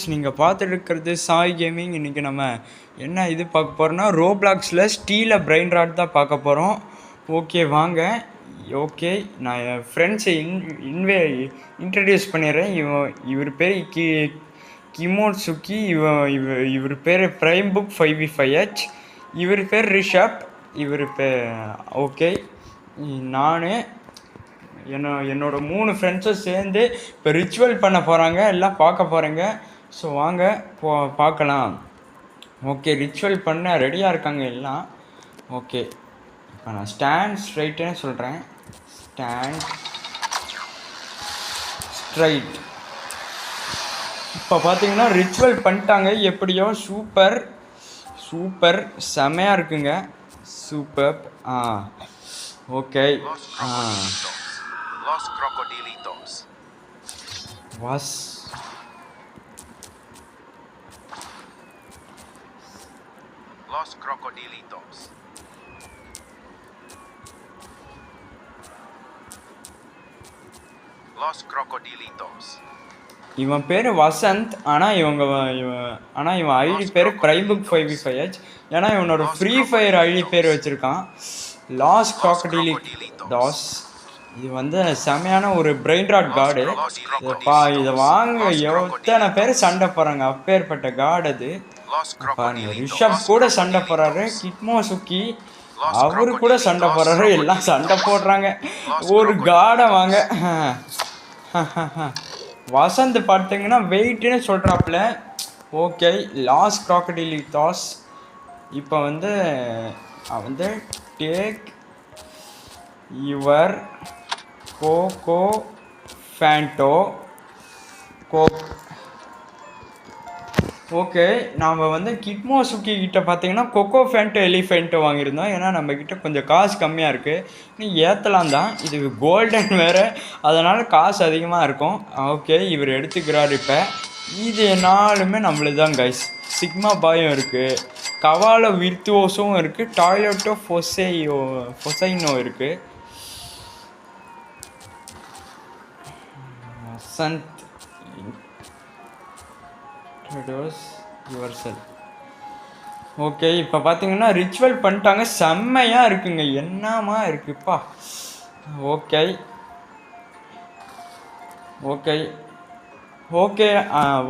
நீங்கள் பார்த்துட்டு இருக்கிறது சாய் கேமிங். இன்றைக்கி நம்ம என்ன இது பார்க்க போகிறோன்னா ரோப்ளாக்ஸில் ஸ்டீலை பிரெயின் ராட் தான் பார்க்க போகிறோம். ஓகே வாங்க. ஓகே, நான் என் ஃப்ரெண்ட்ஸை இன்ட்ரடியூஸ் பண்ணிடுறேன். இவர் பேர் கிமோட்சுகி. இவர் பேர் ப்ரைம் புக் 5v5h. இவர் பேர் ரிஷப். இவர் ஓகே, நான் என்னோட 3 ஃப்ரெண்ட்ஸும் சேர்ந்து இப்போ ரிச்சுவல் பண்ண போகிறாங்க, எல்லாம் பார்க்க போகிறேங்க. ஸோ வாங்க பார்க்கலாம். ஓகே, ரிச்சுவல் பண்ண ரெடியாக இருக்காங்க எல்லாம். ஓகே, இப்போ நான் ஸ்டாண்ட் ஸ்ட்ரைட்டுன்னு சொல்கிறேன். Stand straight. இப்போ பார்த்தீங்கன்னா ரிச்சுவல் பண்ணிட்டாங்க எப்படியோ. சூப்பர் சூப்பர், செமையாக இருக்குங்க. Super. Okay. Los crocodilitos. Was Los crocodilitos. Los crocodilitos. இவன் பேர் வசந்த். ஆனால் இவன் ஐடி பேர் ப்ரைம் புக் 5v5h. ஏன்னா இவனோட ஃப்ரீ ஃபயர் ஐடி பேர் வச்சுருக்கான் லாஸ் கிராக்கடிலிடாஸ். இது வந்து செமையான ஒரு பிரெயின் ராட் கார்டு. இதை வாங்க எத்தனை பேர் சண்டை போகிறாங்க. அப்பேற்பட்ட கார்டு அது. பாருங்க, ரிஷப் கூட சண்டை போடுறாரு. கிமோட்சுகி அவரு கூட சண்டை போடுறாரு. எல்லாம் சண்டை போடுறாங்க. ஒரு கார்டை வாங்க. வசந்த் பார்த்தீங்கன்னா வெயிட்னு சொல்கிறாப்புல. ஓகே, லாஸ் கிராக்கடிலிடாஸ். இப்போ வந்து டேக் யுவர் கோகோ ஃபேண்டோ கோக். ஓகே, நாம் வந்து கிமோட்சுகி கிட்ட பார்த்தீங்கன்னா கொக்கோ ஃபேண்டோ எலிஃபென்ட்டோ வாங்கியிருந்தோம். ஏன்னா நம்மக்கிட்ட கொஞ்சம் காசு கம்மியாக இருக்குது. நீ ஏற்றலாம் தான், இது கோல்டன் வேறு, அதனால் காசு அதிகமாக இருக்கும். ஓகே, இவர் எடுத்துக்கிறார். இப்போ இது நாலுமே நம்மளுக்கு தான் கைஸ். சிக்மா பாயும் இருக்குது, கவாலோ விர்த்துவோஸும் இருக்குது, டாய்லெட்டோ ஃபொசைனோ இருக்குது. வசந்த் யுவர்செல். ஓகே, இப்போ பார்த்தீங்கன்னா ரிச்சுவல் பண்ணிட்டாங்க. செம்மையாக இருக்குங்க, என்னமா இருக்குப்பா. Okay okay okay.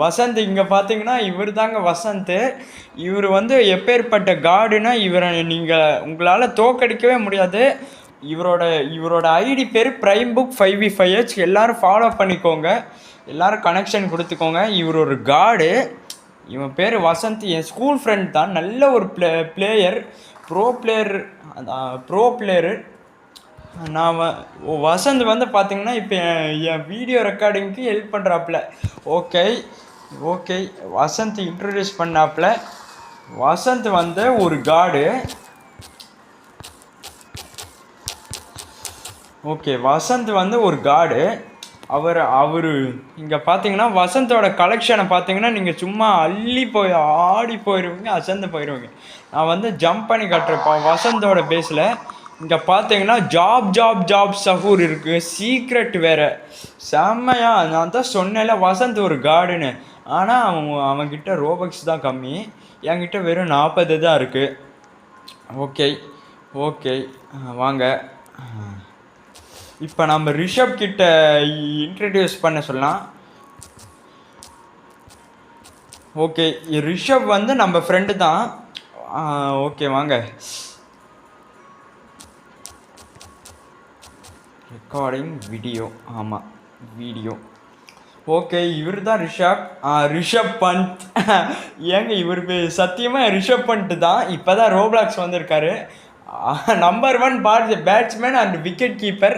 வசந்த் இங்கே பார்த்தீங்கன்னா இவர் தாங்க வசந்த். இவர் வந்து எப்பேற்பட்ட கார்டுனா இவரை உங்களால் தோக்கடிக்கவே முடியாது. இவரோட ஐடி பேர் ப்ரைம் புக் 5v5h. எல்லோரும் ஃபாலோ பண்ணிக்கோங்க, எல்லோரும் கனெக்ஷன் கொடுத்துக்கோங்க. இவர் ஒரு கார்டு. இவன் பேர் வசந்த். என் ஸ்கூல் ஃப்ரெண்ட் தான். நல்ல ஒரு பிளேயர், ப்ரோ பிளேயரு. நான் வசந்த் வந்து பார்த்தீங்கன்னா இப்போ என் வீடியோ ரெக்கார்டிங்க்கு ஹெல்ப் பண்ணுறாப்புல. ஓகே ஓகே, வசந்த் இன்ட்ரடியூஸ் பண்ணாப்புல. வசந்த் வந்து ஒரு கார்டு. ஓகே, வசந்த் வந்து ஒரு கார்டு. அவர் இங்கே பார்த்தீங்கன்னா வசந்தோட கலெக்ஷனை பார்த்தீங்கன்னா நீங்கள் சும்மா ஆடி போயிடுவீங்க, அசந்து போயிடுவீங்க. நான் வந்து ஜம்ப் பண்ணி கட்டுறேன் வசந்தோட பேஸில். இங்கே பார்த்தீங்கன்னா ஜாப் சஹூர் இருக்குது, சீக்ரெட் வேறு. செம்மையாக நான் தான் சொன்னேன்ல வசந்த் ஒரு கார்டுன்னு. ஆனால் அவன்கிட்ட ரோபக்ஸ் தான் கம்மி, என்கிட்ட வெறும் 40 தான் இருக்குது. ஓகே ஓகே வாங்க. இப்போ நம்ம ரிஷப் கிட்ட இன்ட்ரடியூஸ் பண்ண சொல்லலாம். ஓகே, ரிஷப் வந்து நம்ம ஃப்ரெண்டு தான். ஓகே வாங்க. Recording video. ஆமாம், வீடியோ. ஓகே, இவர் தான் ரிஷப் பண்ட். ஏங்க இவர் சத்தியமாக ரிஷப் பண்ட் தான். இப்போ தான் ரோப்ளாக்ஸ் வந்திருக்காரு. Number 1 batsman and wicket keeper.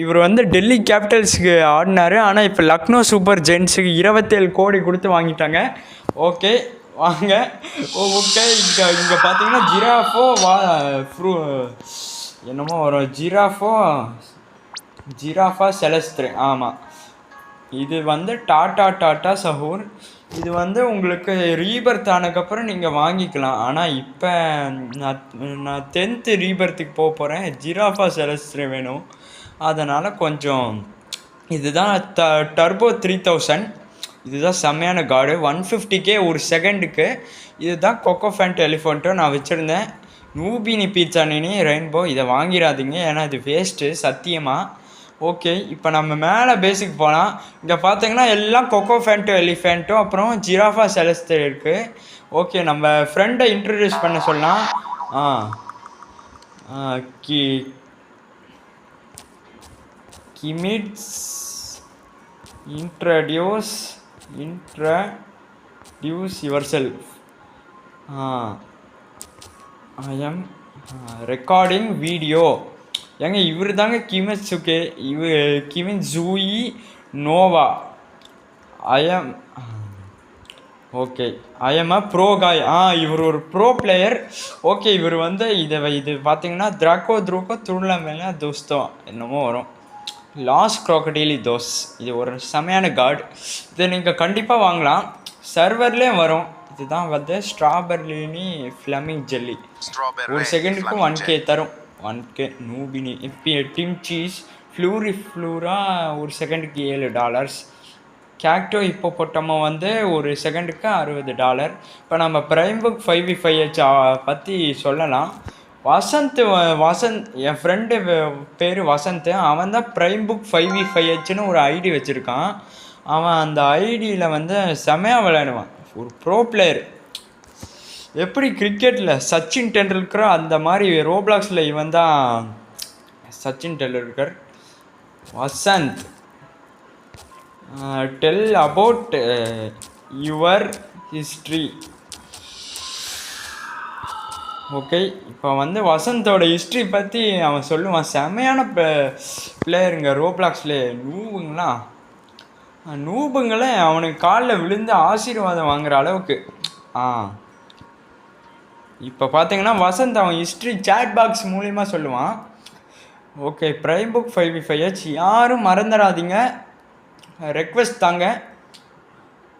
இவர் வந்து டெல்லி கேபிட்டல்ஸுக்கு ஆடினார். ஆனால் இப்போ லக்னோ சூப்பர் ஜெயின்ஸுக்கு 27 கோடி கொடுத்து வாங்கிட்டாங்க. ஓகே வாங்க. ஓகே, இங்கே பார்த்தீங்கன்னா ஜிராஃபோ என்னமோ வரும், ஜிராஃபா செலஸ்ட்ரே. ஆமாம், இது வந்து டாட்டா சஹூர். இது வந்து உங்களுக்கு ரீபர்த் ஆனதுக்கப்புறம் நீங்கள் வாங்கிக்கலாம். ஆனால் இப்போ நான் 10th ரீபர்த்துக்கு போகிறேன். ஜிராஃபா செலஸ்ட்ரே வேணும். அதனால் கொஞ்சம் இதுதான் டர்போ 3000. இதுதான் செம்மையான கார்டு 150K ஒரு செகண்டுக்கு. இதுதான் கொக்கோ ஃபேண்ட் எலிஃபண்ட்டும் நான் வச்சுருந்தேன். நூபினி பீட்சானினி ரெயின்போ இதை வாங்கிடாதீங்க, ஏன்னா இது வேஸ்ட்டு சத்தியமாக. ஓகே, இப்போ நம்ம மேலே பேசிக் போகலாம். இங்கே பார்த்தீங்கன்னா எல்லாம் கொக்கோ ஃபேண்ட்டும் எலிஃபெண்ட்டும் அப்புறம் ஜிராஃபா செலஸ்டர் இருக்குது. ஓகே, நம்ம ஃப்ரெண்டை இன்ட்ரடியூஸ் பண்ண சொல்லலாம். கிமிட்ஸ் introduce yourself. I am recording video. ஏங்க இவர் தாங்க கிமிட்சுகே, கிமிட்சூயி நோவா. Okay, I am a pro guy. இவர் ஒரு ப்ரோ பிளேயர். ஓகே, இவர் வந்து இது பார்த்தீங்கன்னா த்ராக்கோ துருள மேலே தோஸ்தம் என்னமோ வரும். லாஸ் crocodilithos இது ஒரு செமையான கார்டு. இதை நீங்கள் கண்டிப்பாக வாங்கலாம், சர்வர்லேயே வரும். இதுதான் வந்து ஸ்ட்ராபெர்லினி ஃப்ளமிங் ஜெல்லி. ஒரு செகண்டுக்கு 1K தரும். 1K நூபினி. இப்போ டிம் சீஸ் ஃப்ளூரா ஒரு செகண்டுக்கு $7. கேக்டோ இப்போபொட்டமோ வந்து ஒரு செகண்டுக்கு $60. இப்போ நம்ம பிரைம் புக் 5v5H பற்றி சொல்லலாம். வசந்த் என் ஃப்ரெண்டு பேர் வசந்த். அவன் தான் பிரைம் புக் 5v5Hன்னு ஒரு ஐடி வச்சுருக்கான். அவன் அந்த ஐடியில் வந்து செமையாக விளையாடுவான், ஒரு ப்ரோ பிளேயர். எப்படி கிரிக்கெட்டில் சச்சின் டெண்டுல்கர் அந்த மாதிரி ரோப்ளாக்ஸில் இவன் தான் Sachin Tendulkar. Vasanth, tell about your history. Okay, இப்போ வந்து வசந்தோட ஹிஸ்ட்ரி பற்றி அவன் சொல்லுவான். செமையான பிளேயருங்க ரோப்ளாக்ஸ்லேயே. நூபுங்களே அவனுக்கு காலில் விழுந்து ஆசீர்வாதம் வாங்குகிற அளவுக்கு. இப்போ பார்த்தீங்கன்னா வசந்த் அவன் ஹிஸ்ட்ரி சேட் பாக்ஸ் மூலிமா சொல்லுவான். ஓகே, பிரைம் புக் 5v5H யாரும் மறந்துடாதீங்க, ரெக்வெஸ்ட் தாங்க.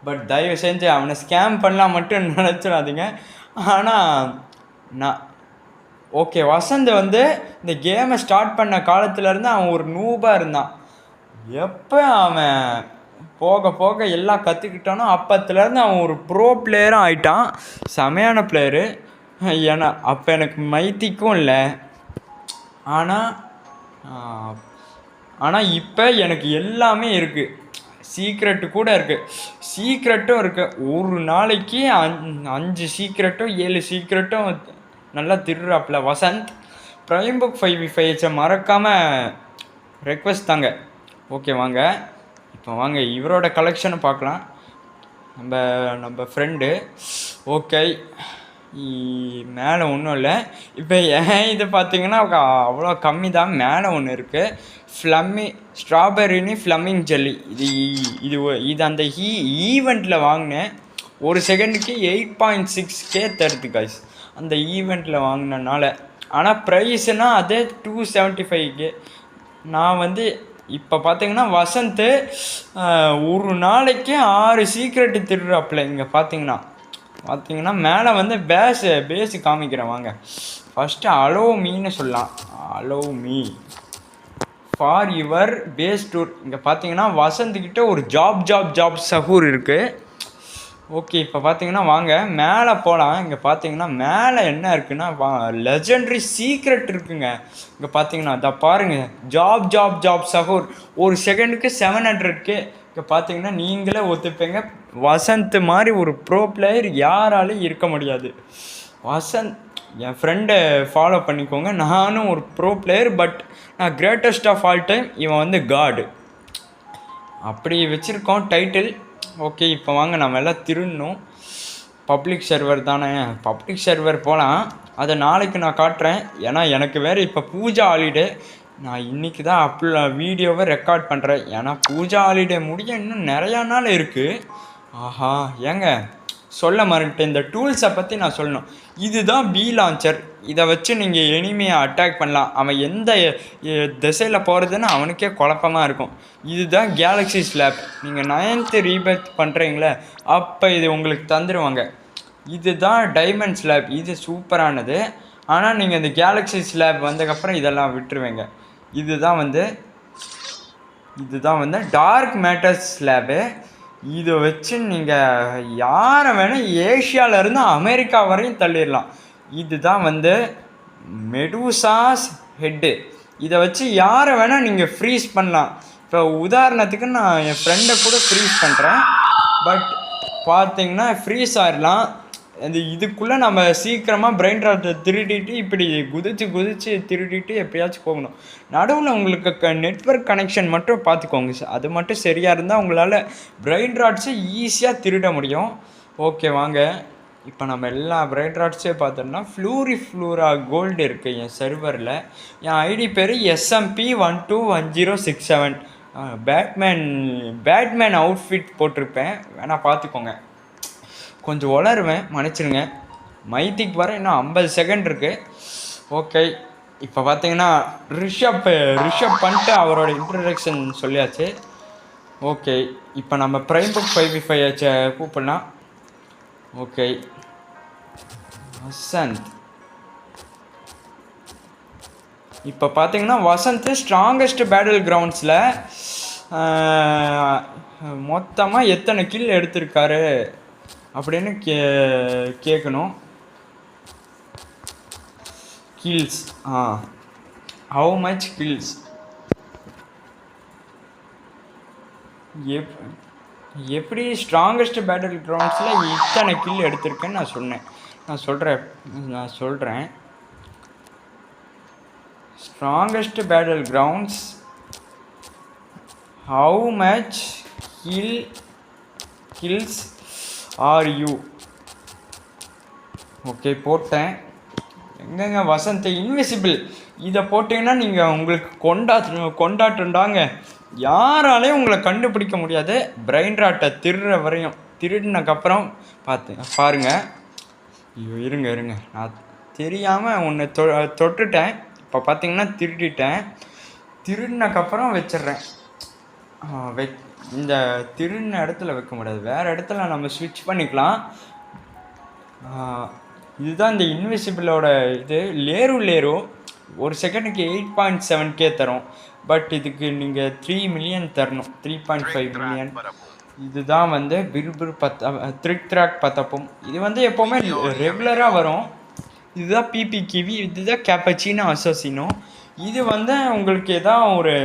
பட் தயவு செஞ்சு அவனை ஸ்கேம் பண்ணலாம் மட்டும் நினச்சிடாதீங்க. ஆனால் ஓகே, வசந்த் வந்து இந்த கேமை ஸ்டார்ட் பண்ண காலத்துலேருந்து அவன் ஒரு நூபாக இருந்தான். எப்போ அவன் போக போக எல்லாம் கற்றுக்கிட்டானோ அப்பத்துலேருந்து அவன் ஒரு ப்ரோ பிளேயரும் ஆயிட்டான். செமையான பிளேயரு. ஏன்னா அப்போ எனக்கு மைத்திக்கும் இல்லை, ஆனால் இப்போ எனக்கு எல்லாமே இருக்குது. சீக்ரெட்டு கூட இருக்குது, சீக்ரெட்டும் இருக்குது. ஒரு நாளைக்கு 5 சீக்ரெட்டும் 7 சீக்ரெட்டும் நல்லா திருறாப்புல வசந்த். பிரைம் புக் 5v5H மறக்காமல் ரெக்வெஸ்ட் தாங்க. ஓகே, வாங்க இப்போ வாங்க இவரோட கலெக்ஷனை பார்க்கலாம். நம்ம ஃப்ரெண்டு. ஓகே, மேலே ஒன்றும் இல்லை. இப்போ இது பார்த்தீங்கன்னா அவ்வளோ கம்மி தான். மேலே ஒன்று இருக்குது, ஸ்ட்ராபெரினி ஃப்ளமிங் ஜெல்லி. இது அந்த ஈவெண்ட்டில் வாங்கினேன். ஒரு செகண்டுக்கு 8.6K தருது காய்ஸ் அந்த ஈவெண்ட்டில் வாங்கினனால. ஆனால் ப்ரைஸ்னால் அதே 275K. நான் வந்து இப்போ பார்த்தீங்கன்னா வசந்த் ஒரு நாளைக்கு 6 சீக்ரெட்டு திருடுறாப்புல. இங்கே பார்த்தீங்கன்னா மேலே வந்து பேஸு காமிக்கிறேன் வாங்க. ஃபஸ்ட்டு அலோ மீன்னு சொல்லலாம். Allow me for your base tour. இங்கே பார்த்தீங்கன்னா வசந்த்கிட்ட ஒரு ஜாப் சஹூர் இருக்குது. ஓகே, இப்போ பார்த்தீங்கன்னா வாங்க மேலே போகலாம். இங்கே பார்த்தீங்கன்னா மேலே என்ன இருக்குன்னா லெஜெண்ட்ரி சீக்ரெட் இருக்குங்க. இங்கே பார்த்தீங்கன்னா அதை பாருங்கள், ஜாப் சஹூர் ஒரு செகண்டுக்கு 700K. இங்கே பார்த்தீங்கன்னா நீங்களே ஒத்துப்பீங்க, வசந்த் மாதிரி ஒரு ப்ரோ பிளேயர் யாராலையும் இருக்க முடியாது. வசந்த் என் ஃப்ரெண்டை ஃபாலோ பண்ணிக்கோங்க. நானும் ஒரு ப்ரோ பிளேயர், பட் நான் கிரேட்டஸ்ட் ஆஃப் ஆல் டைம். இவன் வந்து காடு அப்படி வச்சுருக்கோம் டைட்டில். ஓகே, இப்போ வாங்க நம்ம எல்லாம் திருடணும். பப்ளிக் சர்வர் தானே, பப்ளிக் சர்வர் போகலாம். அதை நாளைக்கு நான் காட்டுறேன். ஏன்னா எனக்கு வேறு இப்போ பூஜா ஹாலிடே. நான் இன்றைக்கி தான் வீடியோவை ரெக்கார்ட் பண்ணுறேன். ஏன்னா பூஜா ஹாலிடே முடிய இன்னும் நிறையா நாள் இருக்குது. ஆஹா, ஏங்க சொல்ல மறந்துட்டேன், இந்த டூல்ஸை பற்றி நான் சொல்லணும். இதுதான் பி லான்ச்சர். இதை வச்சு நீங்கள் எனிமையை அட்டாக் பண்ணலாம். அவன் எந்த திசையில் போகிறதுன்னு அவனுக்கே குழப்பமாக இருக்கும். இதுதான் கேலக்ஸி ஸ்லாப். நீங்கள் 9th ரீபர்த் பண்ணுறீங்களே அப்போ இது உங்களுக்கு தந்துடுவாங்க. இதுதான் டைமண்ட் ஸ்லாப். இது சூப்பரானது. ஆனால் நீங்கள் இந்த கேலக்ஸி ஸ்லாப் வந்ததுக்கப்புறம் இதெல்லாம் விட்டுருவீங்க. இதுதான் வந்து டார்க் மேட்டர்ஸ் ஸ்லாபு. இதை வச்சு நீங்கள் யாரை வேணால் ஏஷியாவிலேருந்து அமெரிக்கா வரையும் தள்ளிடலாம். இதுதான் வந்து மெடூசாஸ் ஹெட்டு. இதை வச்சு யாரை வேணால் நீங்கள் ஃப்ரீஸ் பண்ணலாம். இப்போ உதாரணத்துக்கு நான் என் ஃப்ரெண்டை கூட ஃப்ரீஸ் பண்ணுறேன். பட் பார்த்தீங்கன்னா ஃப்ரீஸ் ஆகிடலாம். இதுக்குள்ளே நம்ம சீக்கிரமாக பிரெயின் ராட்டை திருடிட்டு இப்படி குதிச்சு திருடிட்டு எப்படியாச்சும் போகணும். நடுவில் உங்களுக்கு நெட்வொர்க் கனெக்ஷன் மட்டும் பார்த்துக்கோங்க சார். அது மட்டும் சரியாக இருந்தால் உங்களால் பிரெயின் ராட்ஸை ஈஸியாக திருட முடியும். ஓகே வாங்க, இப்போ நம்ம எல்லா பிரெயின் ராட்ஸே பார்த்தோம்னா ஃப்ளூரா கோல்டு இருக்குது என் சர்வரில். என் ஐடி பேர் SMP121067. பேட்மேன் அவுட்ஃபிட் போட்டிருப்பேன், வேணால் பார்த்துக்கோங்க. கொஞ்சம் வளருவேன், மன்னிச்சிடுங்க. மைத்திக்கு வர இன்னும் 50 செகண்ட் இருக்குது. ஓகே, இப்போ பார்த்தீங்கன்னா ரிஷப் பண்ணிட்டு அவரோட இன்ட்ரடக்ஷன் சொல்லியாச்சு. ஓகே, இப்போ நம்ம ப்ரைம் புக் 5v5 கூப்பிடலாம். ஓகே, வசந்த். இப்போ பார்த்தீங்கன்னா வசந்த் ஸ்ட்ராங்கஸ்ட் பேட்டில் கிரவுண்ட்ஸில் மொத்தமாக எத்தனை கில் எடுத்திருக்காரு அப்படின்னு கேட்கணும். கில்ஸ், ஹவு மச் கில்ஸ், எப்படி ஸ்ட்ராங்கஸ்ட் பேட்டில் கிரவுண்ட்ஸில் இத்தனை கில் எடுத்திருக்கேன்னு நான் சொல்கிறேன். Strongest battle grounds how much kills are you. Okay, போட்டேன். எங்கங்க வசந்த் இன்விசிபிள், இதை போட்டிங்கன்னா நீங்கள் உங்களுக்கு கொண்டாட்டுண்டாங்க. யாராலையும் உங்களை கண்டுபிடிக்க முடியாது. பிரெயின் ராட்டை திருடுற வரையும். திருடினக்கப்புறம் பாருங்கள். ஐயோ இருங்க, நான் தெரியாமல் ஒன்று தொட்டுட்டேன். இப்போ பார்த்தீங்கன்னா திருடினக்கப்புறம் வச்சிட்றேன். இந்த திருடின இடத்துல வைக்க முடியாது, வேறு இடத்துல நம்ம ஸ்விட்ச் பண்ணிக்கலாம். இதுதான் இந்த இன்விசிபிளோட இது. லேரு ஒரு செகண்டுக்கு 8.7K தரும். பட் இதுக்கு நீங்கள் 3 மில்லியன் தரணும், 3.5 மில்லியன். இதுதான் வந்து த்ரிக் பத்தப்பும். இது வந்து எப்போவுமே ரெகுலராக வரும். இதுதான் பிபி கிவி, இதுதான் கேப்பச்சினோ அசோசினோ. இது வந்து உங்களுக்கு எதாவது ஒரு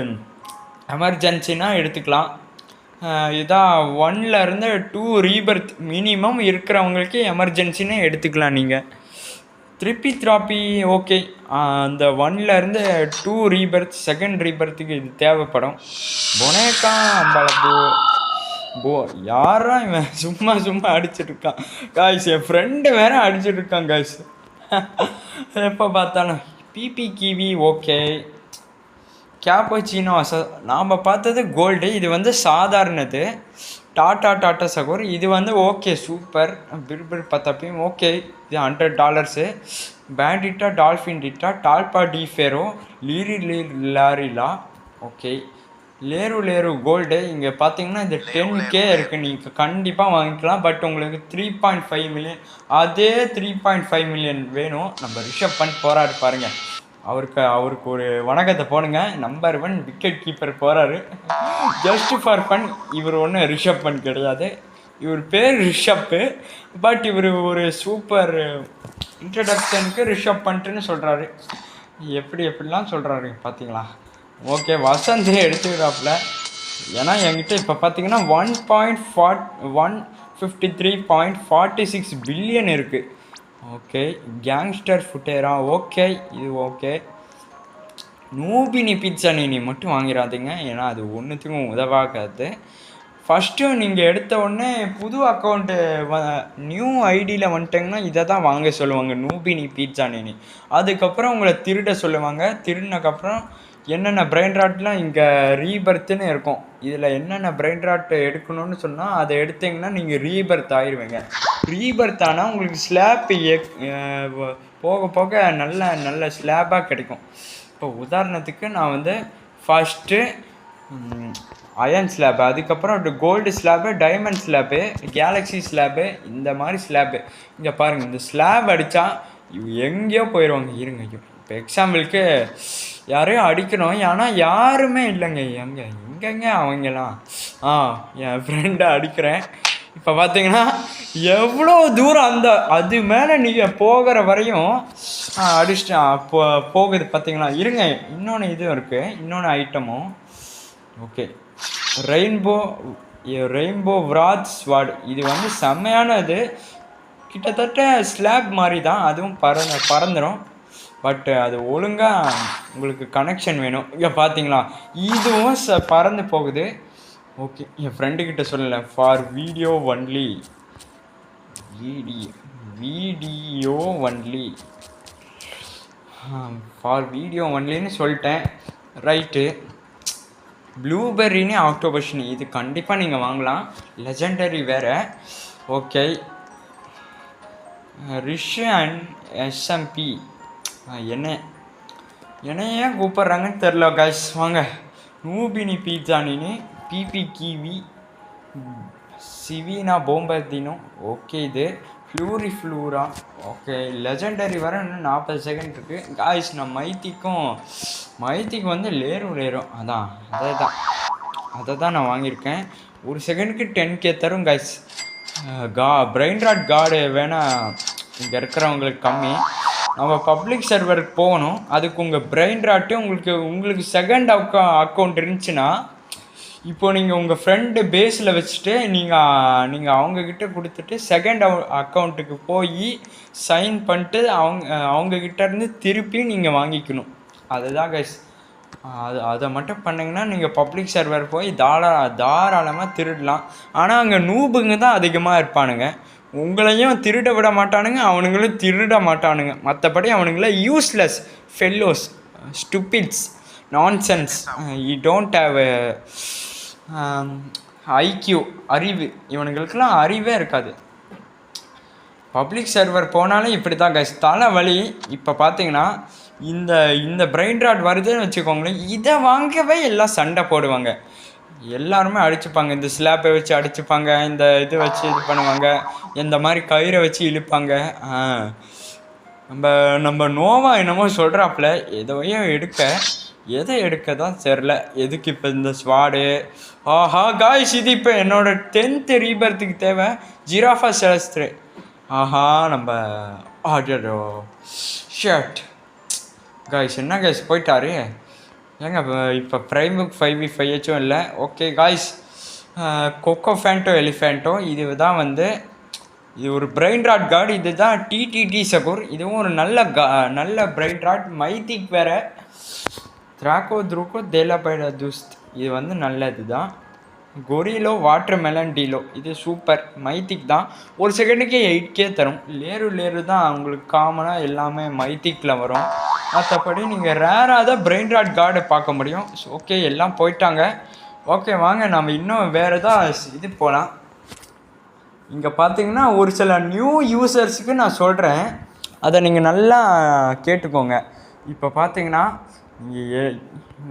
எமர்ஜென்சினா எடுத்துக்கலாம். இதான் 1லேருந்து 2 ரீபர்த் மினிமம் இருக்கிறவங்களுக்கு எமர்ஜென்சின்னு எடுத்துக்கலாம். நீங்கள் திராப்பி ஓகே, அந்த 1லேருந்து 2 ரீபர்த், செகண்ட் ரீபர்த்துக்கு இது தேவைப்படும். பொனேக்கா யாரா இவன் சும்மா அடிச்சிட்ருக்கான் காய்ஸ். என் ஃப்ரெண்டு வேற அடிச்சிட்ருக்கான் காய்ஸ் எப்போ பார்த்தாலும். BP kiwi okay. கேப்பச்சினோ நாம் பார்த்தது கோல்டு. இது வந்து சாதாரணது. டாட்டா சகோர் இது வந்து ஓகே சூப்பர். பிர்பிர் பத்தப்பையும் ஓகே. இது $100. பேண்டிட்டா டால்ஃபின் டிட்டா டால்பா டிஃபேரோ லாரிலா ஓகே. லேரு கோல்டு. இங்கே பார்த்தீங்கன்னா இது 10K இருக்குது. நீங்கள் கண்டிப்பாக வாங்கிக்கலாம். பட் உங்களுக்கு 3.5 மில்லியன், அதே 3.5 மில்லியன் வேணும். நம்ம ரிஷப் பண்ணி போராடு பாருங்கள். அவருக்கு ஒரு வணக்கத்தை போடுங்க. நம்பர் 1 விக்கெட் கீப்பர் போகிறாரு. Just for fun. இவர் ஒன்றும் ரிஷப் பண்ட் கிடையாது, இவர் பேர் ரிஷப்பு. பட் இவர் ஒரு சூப்பர் இன்ட்ரடக்ஷனுக்கு ரிஷப் பண்ட்டுன்னு சொல்கிறாரு. எப்படிலாம் சொல்கிறாரு பார்த்தீங்களா. ஓகே, வசந்தே எடுத்துக்கிறாப்புல. ஏன்னா என்கிட்ட இப்போ பார்த்தீங்கன்னா 153.46 பில்லியன் இருக்குது. ஓகே, கேங்ஸ்டர் ஃபுட்டேரா ஓகே, இது ஓகே. நூபினி பீட்சா நீ மட்டும் வாங்கிடாதீங்க, ஏன்னா அது ஒன்றுத்துக்கும் உதவாகாது. ஃபஸ்ட்டு நீங்கள் எடுத்த உடனே புது அக்கௌண்ட்டு நியூ ஐடியில் வந்துட்டிங்கன்னா இதை தான் வாங்க சொல்லுவாங்க, நூபினி பீட்சா நீ. அதுக்கப்புறம் உங்களை திருட சொல்லுவாங்க. திருடினக்கப்புறம் என்னென்ன பிரெயின் ராட்லாம் இங்கே ரீபர்த்துன்னு இருக்கும். இதில் என்னென்ன பிரெயின் ராட் எடுக்கணும்னு சொன்னால் அதை எடுத்திங்கன்னா நீங்கள் ரீபர்த் ஆயிடுவீங்க. ரீபர்த் ஆனால் உங்களுக்கு ஸ்லாப் போக நல்ல ஸ்லாப்பாக கிடைக்கும். இப்போ உதாரணத்துக்கு நான் வந்து ஃபஸ்ட்டு அயன் ஸ்லாப்பு, அதுக்கப்புறம் gold slab, diamond slab, galaxy slab, இந்த மாதிரி ஸ்லாப்பு. இங்கே பாருங்கள், இந்த ஸ்லாப் அடித்தா எங்கேயோ போயிடுவாங்க. இருங்க, இப்போ எக்ஸாம்பிளுக்கு யாரையும் அடிக்கணும், ஆனால் யாருமே இல்லைங்க. எங்கே எங்கெங்க அவங்கெல்லாம் என் ஃப்ரெண்டை அடிக்கிறேன். இப்போ பார்த்தீங்கன்னா எவ்வளோ தூரம் அது மேலே நீங்கள் போகிற வரையும் அடிச்சிட்டு போகுது பார்த்தீங்களா. இருங்க, இன்னொன்று இதுவும் இருக்குது, இன்னொன்று ஐட்டமும். ஓகே, ரெயின்போ விராத் ஸ்வாட். இது வந்து செம்மையான இது, கிட்டத்தட்ட ஸ்லாப் மாதிரி தான், அதுவும் பறந்துடும். பட் அது ஒழுங்காக உங்களுக்கு கனெக்ஷன் வேணும். இங்கே பார்த்தீங்களா, இதுவும் பறந்து போகுது. ஓகே, என் ஃப்ரெண்டுக்கிட்ட சொல்லலை, for video only, for video ஒன்லின்னு சொல்லிட்டேன். ரைட்டு, ப்ளூபெர்ரின்னு ஆக்டோபஷன், இது கண்டிப்பாக நீங்கள் வாங்கலாம், லெஜெண்டரி வேறு. ஓகே, ரிஷ் அண்ட் எஸ்எம்பி, என்ன ஏன் கூப்பிட்றாங்கன்னு தெரில கைஸ். வாங்க, நூபினி பீட்சானின்னு, பிபி கிவி, சிவினா போம்பர்தினோ. ஓகே, இது ஃப்ளூரா. ஓகே, லெஜெண்டரி வர இன்னும் 40 செகண்ட் இருக்குது காய்ஸ். நான் மைத்திக்கு வந்து லேரும் அதை தான் நான் வாங்கியிருக்கேன். ஒரு செகண்டுக்கு 10K தரும் காய்ஸ். பிரெயின் ராட் கார்டு வேணால் இங்கே இருக்கிறவங்களுக்கு கம்மி. நம்ம பப்ளிக் சர்வருக்கு போகணும், அதுக்கு உங்கள் பிரெயின் ராட்டு உங்களுக்கு செகண்ட் அக்கௌண்ட் இருந்துச்சுன்னா, இப்போ நீங்கள் உங்கள் ஃப்ரெண்டு பேஸில் வச்சுட்டு நீங்கள் அவங்கக்கிட்ட கொடுத்துட்டு செகண்ட் அக்கௌண்ட்டுக்கு போய் சைன் பண்ணிட்டு அவங்கக்கிட்டேருந்து திருப்பி நீங்கள் வாங்கிக்கணும். அதுதான் கைஸ். அதை மட்டும் பண்ணிங்கன்னா நீங்கள் பப்ளிக் சர்வர் போய் தாராளமாக திருடலாம். ஆனால் அங்கே நூபுங்க தான் அதிகமாக இருப்பானுங்க, உங்களையும் திருட விட மாட்டானுங்க, அவனுங்களும் திருட மாட்டானுங்க. மற்றபடி அவனுங்கள useless fellows, stupids, nonsense, you don't have IQ, அறிவு. இவனுங்களுக்கெல்லாம் அறிவே இருக்காது. பப்ளிக் சர்வர் போனாலே இப்படி தான் கைஸ், தலைவலி. இப்போ பார்த்தீங்கன்னா இந்த பிரெயின் ராட் வருதுன்னு வச்சுக்கோங்களேன், இதை வாங்கவே எல்லாம் சண்டை போடுவாங்க, எல்லாருமே அடிச்சுப்பாங்க. இந்த ஸ்லாப்பை வச்சு அடிச்சுப்பாங்க, இந்த இது வச்சு இது பண்ணுவாங்க, இந்த மாதிரி கயிறை வச்சு இழுப்பாங்க. நம்ம நோவா என்னமோ சொல்கிறாப்புல, எதை எடுக்க தான் தெரில. எதுக்கு இப்போ இந்த ஸ்வாடு? ஆஹா காய்ஸ், இது இப்போ என்னோட 10th ரீபர்த்துக்கு தேவை ஜிராஃபா செலஸ்ட்ரே. ஆஹா, நம்ம ஆர்டரோ ஷர்ட் காய்ஸ். என்ன காய்ஸ் போயிட்டாரு ஏங்க? இப்போ ப்ரைம் புக் 5v5 இல்லை. ஓகே காய்ஸ், கொக்கோ ஃபேண்டோ எலிஃபேண்டோ, இது தான் வந்து இது ஒரு பிரெயின் ராட் கார்டு. இது தான் டிடிடி சகூர், இதுவும் ஒரு நல்ல பிரெயின் ராட். மைத்திக் வேறு, த்ராக்கோ தேலாபைடா தூஸ்த், இது வந்து நல்லது தான். கொரிலோ வாட்டர் மெலன் டீலோ, இது சூப்பர், மைத்திக் தான். ஒரு செகண்டுக்கே 8K தரும். லேரு தான் உங்களுக்கு காமனாக எல்லாமே மைத்திக்கில் வரும். மற்றபடி நீங்கள் ரேராக தான் பிரெயின் ராட் கார்டு பார்க்க முடியும். ஓகே, எல்லாம் போயிட்டாங்க. ஓகே, வாங்க நம்ம இன்னும் வேறு ஏதாவது இது போகலாம். இங்கே பார்த்தீங்கன்னா ஒரு சில நியூ யூசர்ஸுக்கு நான் சொல்கிறேன், அதை நீங்கள் நல்லா கேட்டுக்கோங்க. இப்போ பார்த்தீங்கன்னா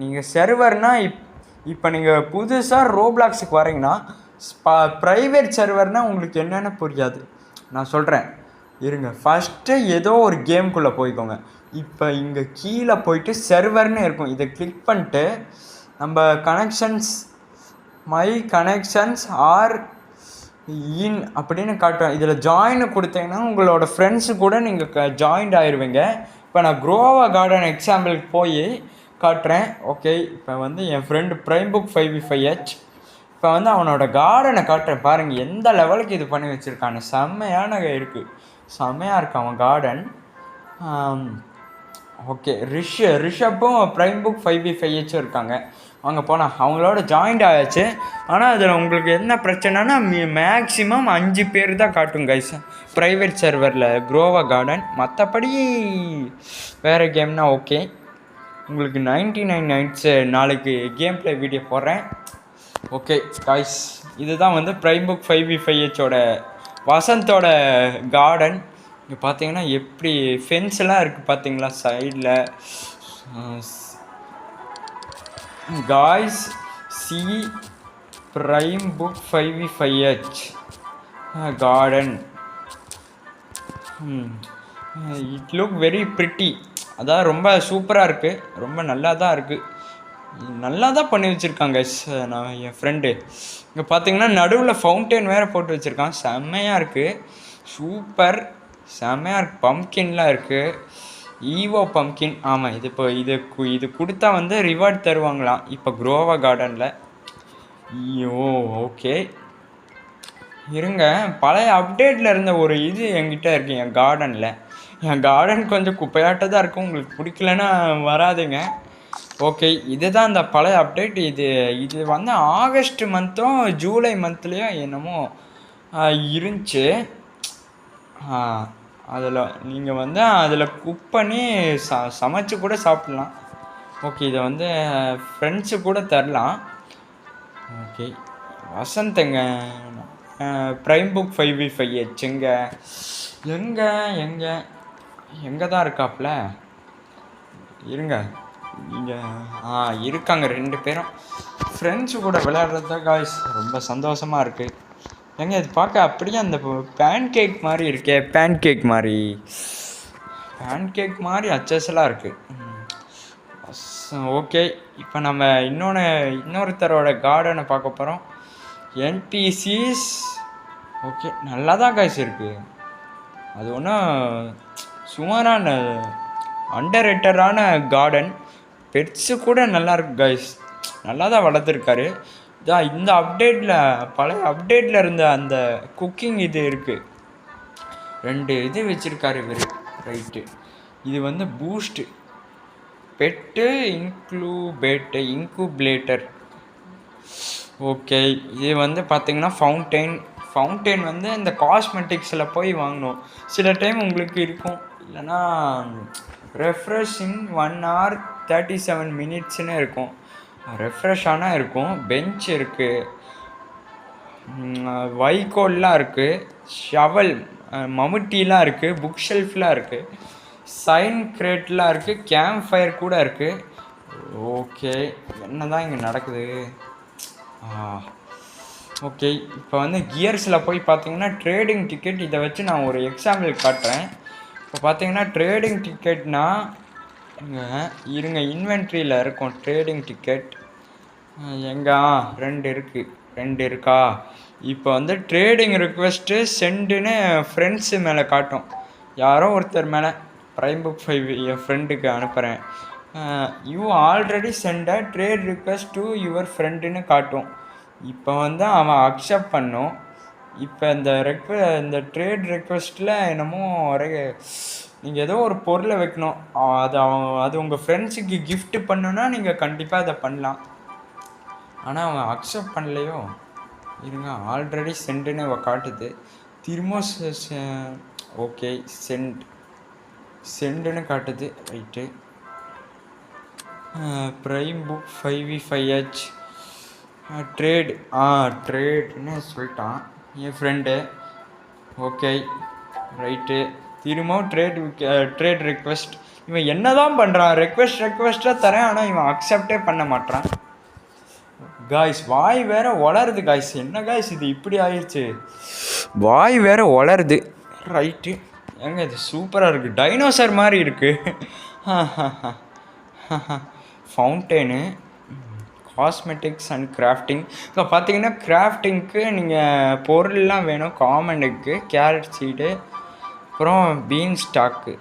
நீங்கள் சர்வர்னால் இப்போ நீங்கள் புதுசாக ரோப்ளாக்ஸுக்கு வரீங்கன்னா, ப்ரைவேட் சர்வர்னால் உங்களுக்கு என்னென்னு புரியாது. நான் சொல்கிறேன் இருங்க, ஃபஸ்ட்டு ஏதோ ஒரு கேம்குள்ளே போய்க்கோங்க. இப்போ இங்கே கீழே போயிட்டு சர்வர்னு இருக்கும், இதை கிளிக் பண்ணிட்டு நம்ம மை கனெக்ஷன்ஸ் ஆர் இன் அப்படின்னு காட்டுவேன். இதில் ஜாயின் கொடுத்தீங்கன்னா உங்களோட ஃப்ரெண்ட்ஸு கூட நீங்கள் ஜாயின்ட் ஆயிடுவீங்க. இப்போ நான் குரோவா கார்டன் எக்ஸாம்பிளுக்கு போய் காட்டுறேன். ஓகே, இப்போ வந்து என் ஃப்ரெண்டு ப்ரைம் புக் 5v5H, இப்போ வந்து அவனோட கார்டனை காட்டுறேன். பாருங்கள் எந்த லெவலுக்கு இது பண்ணி வச்சுருக்கான்னு, செம்மையாக இருக்குது அவன் கார்டன். ஓகே, ரிஷப்பும் ப்ரைம் புக் 5v5H இருக்காங்க. அவங்க போனால் அவங்களோட ஜாயிண்ட் ஆயாச்சு. ஆனால் அதில் உங்களுக்கு என்ன பிரச்சனைனா, மேக்ஸிமம் 5 பேர் தான் காட்டும் கைஸ் ப்ரைவேட் சர்வரில் குரோவா கார்டன். மற்றபடி வேறு கேம்னா ஓகே. உங்களுக்கு 99 நைட்ஸு நாளைக்கு கேம் ப்ளே வீடியோ போடுறேன். ஓகே காய்ஸ், இதுதான் வந்து ப்ரைம் புக் 5v5H வசந்தோட கார்டன். இங்கே பார்த்தீங்கன்னா எப்படி ஃபென்ஸ்லாம் இருக்குது பார்த்தீங்களா சைடில். Guys, C prime book 5v5H garden. It look very pretty, அதான் ரொம்ப சூப்பராக இருக்குது, ரொம்ப நல்லா தான் இருக்குது. நல்லா தான் பண்ணி வச்சுருக்காங்க நான் என் ஃப்ரெண்டு. இங்கே பார்த்தீங்கன்னா நடுவில் ஃபவுண்டைன் வேறு போட்டு வச்சுருக்கான். செம்மையாக இருக்குது. சூப்பர். செம்மையாக இருக்குது. பம்ப்கின்லாம் இருக்குது. ஈவோ பம்ப்கின். ஆமாம், இது இப்போ இது கொடுத்தா வந்து ரிவார்ட் தருவாங்களாம் இப்போ குரோவா கார்டனில். ஐயோ ஓகே இருங்க. பழைய அப்டேட்டில் இருந்த ஒரு இது என்கிட்ட இருக்குது என் கார்டனில். என் கார்டன் கொஞ்சம் குப்பையாட்ட தான் இருக்கும். உங்களுக்கு பிடிக்கலன்னா வராதுங்க. ஓகே, இதுதான் அந்த பழைய அப்டேட். இது வந்து ஆகஸ்ட் மந்த்தும் ஜூலை மந்த்லேயும் என்னமோ இருந்துச்சு. அதில் நீங்கள் வந்து அதில் குக் பண்ணி சமைச்சு கூட சாப்பிட்லாம். ஓகே, இதை வந்து ஃப்ரெண்ட்ஸு கூட தரலாம். ஓகே, வசந்த்ங்க ப்ரைம் புக் 5v5 எங்கே தான் இருக்காப்புல? இருங்க, இங்கே இருக்காங்க 2 பேரும். ஃப்ரெண்ட்ஸு கூட விளையாடுறது தான் காய்ஸ் ரொம்ப சந்தோஷமாக இருக்குது. இது பார்க்க அப்படியே அந்த பேன் கேக் மாதிரி இருக்கே. பேன் கேக் மாதிரி அச்சஸ்லாம் இருக்குது. ஓகே, இப்போ நம்ம இன்னொருத்தரோட கார்டனை பார்க்க போகிறோம். என்பிசிஸ். ஓகே, நல்லா தான் காய்ஸ் இருக்குது. அது ஒன்றும் சுமாரான அண்டர் ரேட்டடான கார்டன். பெட்ஸு கூட நல்லா இருக்கு காய்ஸ். நல்லா தான் வளர்த்துருக்காரு. இந்த அப்டேட்டில் பழைய அப்டேட்டில் இருந்த அந்த குக்கிங் இது இருக்குது. 2 இது வச்சுருக்காரு இவர். ரைட்டு, இது வந்து பூஸ்ட்டு பெட்டு இன்குபேட்டர். ஓகே, இது வந்து பார்த்திங்கன்னா ஃபவுண்டைன் வந்து இந்த காஸ்மெட்டிக்ஸில் போய் வாங்கணும். சில டைம் உங்களுக்கு இருக்கும், இல்லைன்னா ரெஃப்ரெஷிங் 1 hour 37 minutesன்னு இருக்கும். ரெஃப்ரெஷ்ஷான இருக்கும். பெஞ்ச் இருக்குது, வைக்கோல்லாம் இருக்குது, ஷவல் மம்முட்டிலாம் இருக்குது, புக் ஷெல்ஃப்லாம் இருக்குது, சைன் கிரேட்லாம் இருக்குது, கேம்ப் ஃபயர் கூட இருக்குது. ஓகே, என்ன தான் இங்கே நடக்குது? ஓகே, இப்போ வந்து கியர்ஸில் போய் பார்த்தீங்கன்னா ட்ரேடிங் டிக்கெட். இதை வச்சு நான் ஒரு எக்ஸாம்பிள் காட்டுறேன். இப்போ பார்த்தீங்கன்னா ட்ரேடிங் டிக்கெட்னா இருங்க, இன்வென்ட்ரியில் இருக்கும் ட்ரேடிங் டிக்கெட். எங்கே 2 இருக்கா? இப்போ வந்து ட்ரேடிங் ரிக்வெஸ்ட்டு சென்டுன்னு ஃப்ரெண்ட்ஸு மேலே காட்டும். யாரோ ஒருத்தர் மேலே ப்ரைம் புக் 5 என் ஃப்ரெண்டுக்கு அனுப்புகிறேன். You already sent a trade request to your ஃப்ரெண்டுன்னு காட்டும். இப்போ வந்து அவன் அக்செப்ட் பண்ணும். இப்போ இந்த ட்ரேட் ரெக்வெஸ்ட்டில் என்னமோ நீங்கள் ஏதோ ஒரு பொருளை வைக்கணும். அது உங்கள் ஃப்ரெண்ட்ஸுக்கு கிஃப்ட் பண்ணுன்னா நீங்கள் கண்டிப்பாக அதை பண்ணலாம். ஆனால் அவன் அக்செப்ட் பண்ணலையோ? இருங்க, ஆல்ரெடி சென்டுன்னு காட்டுது. திரும்ப ஓகே, சென்டுன்னு காட்டுது. ரைட்டு, ப்ரைம் புக் 5v5 ட்ரேட்னு சொல்லிட்டான் என் ஃப்ரெண்டு. ஓகே, ரைட்டு, திரும்பவும் ட்ரேட் ரிக்வெஸ்ட். இவன் என்ன தான் பண்ணுறான்? ரெக்வெஸ்ட்டாக தரேன், ஆனால் இவன் அக்செப்டே பண்ண மாட்டான். காய்ஸ் வாய் வேறு வளருது காய்ஸ். என்ன காய்ஸ் இது இப்படி ஆயிடுச்சு? வாய் வேறு வளருது. ரைட்டு, இது சூப்பராக இருக்குது. டைனோசர் மாதிரி இருக்குது. ஃபவுண்டெயினு, காஸ்மெட்டிக்ஸ் அண்ட் கிராஃப்டிங். இப்போ பார்த்தீங்கன்னா கிராஃப்டிங்க்கு நீங்கள் பொருள்லாம் வேணும். காமனுக்கு கேரட் சீடு, அப்புறம் பீன் ஸ்டாக்கு.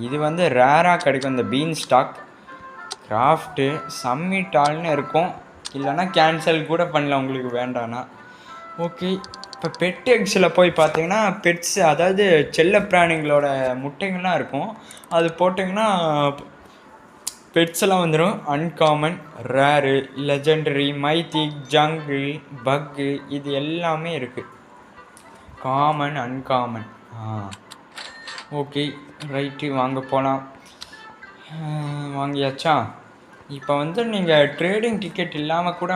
இது வந்து ரேராக கிடைக்கும் இந்த பீன் ஸ்டாக். கிராஃப்ட்டு சம்மிட் ஆல்னு இருக்கும், இல்லைன்னா கேன்சல் கூட பண்ணலாம் உங்களுக்கு வேண்டான்னா. ஓகே, இப்போ பெட் எக்ஸில் போய் பார்த்தீங்கன்னா பெட்ஸு, அதாவது செல்ல பிராணிகளோட முட்டைகள்லாம் இருக்கும். அது போட்டிங்கன்னா பெட்ஸ் எல்லாம் வந்துடும். அன்காமன், ரேரு, லெஜெண்டரி, மைத்திக், ஜங்கிள், பக்கு, இது எல்லாமே இருக்குது. Common, uncommon. ஓகே, ரைட்டு, வாங்க போகலாம். வாங்கியாச்சா? இப்போ வந்து நீங்கள் ட்ரேடிங் டிக்கெட் இல்லாமல் கூட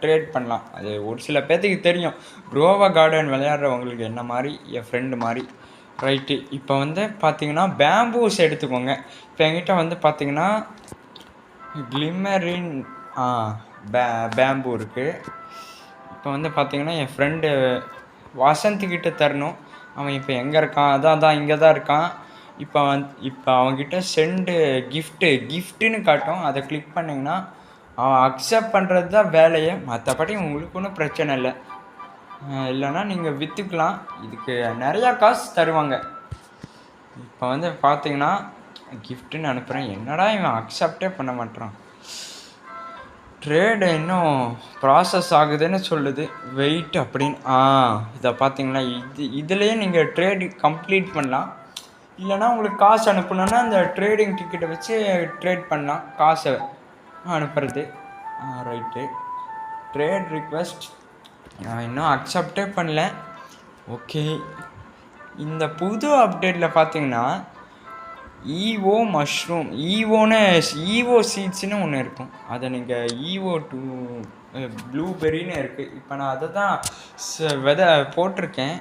ட்ரேட் பண்ணலாம். அது ஒரு சில பேர்த்துக்கு தெரியும். குரோவா கார்டன் விளையாடுறவங்களுக்கு என்ன மாதிரி என் ஃப்ரெண்டு மாதிரி. ரைட்டு, இப்போ வந்து பார்த்தீங்கன்னா பேம்பூஸ் எடுத்துக்கோங்க. இப்போ என்கிட்ட வந்து பார்த்தீங்கன்னா கிளிமரின் பேம்பூ இருக்குது. இப்போ வந்து பார்த்தீங்கன்னா என் ஃப்ரெண்டு வசந்த்கிட்ட தரணும். அவன் இப்போ எங்கே இருக்கான்? அதான் இங்கே தான் இருக்கான். இப்போ அவங்ககிட்ட சென்டு கிஃப்ட்டுன்னு காட்டும். அதை கிளிக் பண்ணிங்கன்னா அவன் அக்செப்ட் பண்ணுறது தான் வேலையே, மற்றபடி உங்களுக்கு ஒன்றும் பிரச்சனை இல்லை. இல்லைன்னா நீங்கள் விற்றுக்கலாம், இதுக்கு நிறையா காசு தருவாங்க. இப்போ வந்து பார்த்தீங்கன்னா கிஃப்ட்டுன்னு அனுப்புகிறேன், என்னடா இவன் அக்செப்டே பண்ண மாட்டான். ட்ரேடு இன்னும் ப்ராசஸ் ஆகுதுன்னு சொல்லுது, வெயிட் அப்படின்னு. இதை பார்த்தீங்களா, இதுலேயே நீங்கள் ட்ரேடு கம்ப்ளீட் பண்ணலாம். இல்லைனா உங்களுக்கு காசு அனுப்பணுன்னா அந்த ட்ரேடிங் டிக்கெட்டை வச்சு ட்ரேட் பண்ணலாம், காசை அனுப்புறது. ரைட்டு, ட்ரேட் ரிக்வெஸ்ட் நான் இன்னும் அக்செப்டே பண்ணல. ஓகே, இந்த புது அப்டேட்டில் பார்த்தீங்கன்னா ஈவோ மஷ்ரூம், ஈவோ சீட்ஸ்னு ஒன்று இருக்கும், அதை நீங்கள் ஈவோ ப்ளூபெரின்னு இருக்குது. இப்போ நான் அதை தான் விதை போட்டிருக்கேன்,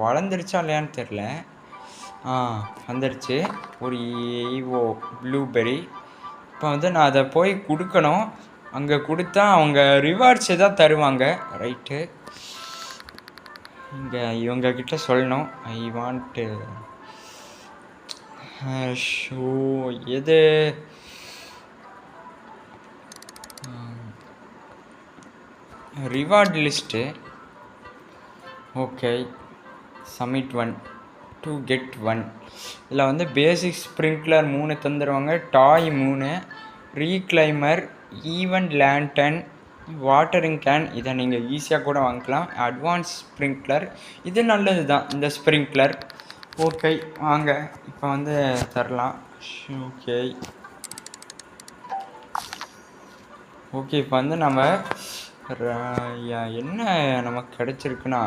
வளர்ந்துருச்சா இல்லையான்னு தெரில. வந்துருச்சு ஒரு ஈவோ ப்ளூபெரி. இப்போ வந்து நான் அதை போய் கொடுக்கணும், அங்கே கொடுத்தா அவங்க ரிவார்ட்ஸ் எதாவது தருவாங்க. ரைட்டு, இங்கே இவங்கக்கிட்ட சொல்லணும் ஐ வாண்ட்டு ஷோ எது reward list. Okay, submit 1 to get 1. இதில் வந்து பேசிக் ஸ்ப்ரிங்க்லர் 3 தந்துடுவாங்க, டாய் 3, ரீக்ளைமர், ஈவெண்ட் லேண்டன், வாட்டரிங் கேன், இதை நீங்கள் ஈஸியாக கூட வாங்கிக்கலாம். அட்வான்ஸ் ஸ்ப்ரிங்க்லர், இது நல்லது தான் இந்த ஸ்ப்ரிங்க்லர். ஓகே வாங்க இப்போ வந்து தரலாம். ஓகே ஓகே, இப்போ வந்து நம்ம என்ன நமக்கு கிடச்சிருக்குன்னா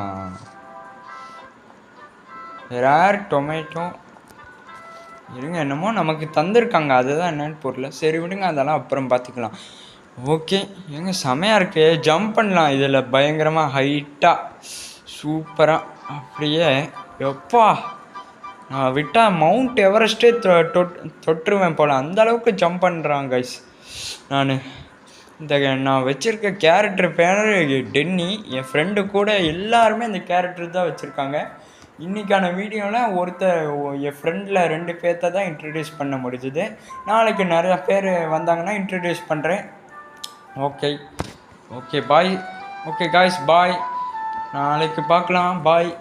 ரேர் டொமேட்டோ இருங்க, என்னமோ நமக்கு தந்திருக்காங்க, அதுதான் என்னன்னு பொருள். சரி விடுங்க, அதெல்லாம் அப்புறம் பார்த்துக்கலாம். ஓகே, எங்க செமையாக இருக்கு, ஜம்ப் பண்ணலாம் இதில் பயங்கரமாக ஹைட்டாக சூப்பராக. அப்படியே எப்பா, நான் விட்டால் மவுண்ட் எவரெஸ்ட்டே தொட்டுருவேன் போல், அந்தளவுக்கு ஜம்ப் பண்ணுறான் கைஸ். நான் வச்சுருக்க கேரக்டர் பேர் டென்னி, என் ஃப்ரெண்டு கூட எல்லாருமே இந்த கேரக்டர் தான் வச்சுருக்காங்க. இன்றைக்கான வீடியோவில் என் ஃப்ரெண்டில் 2 பேர்த்த தான் இன்ட்ரடியூஸ் பண்ண முடிஞ்சுது. நாளைக்கு நிறையா பேர் வந்தாங்கன்னா இன்ட்ரடியூஸ் பண்ணுறேன். Okay bye. ஓகே காய்ஸ், பாய், நாளைக்கு பார்க்கலாம், பாய்.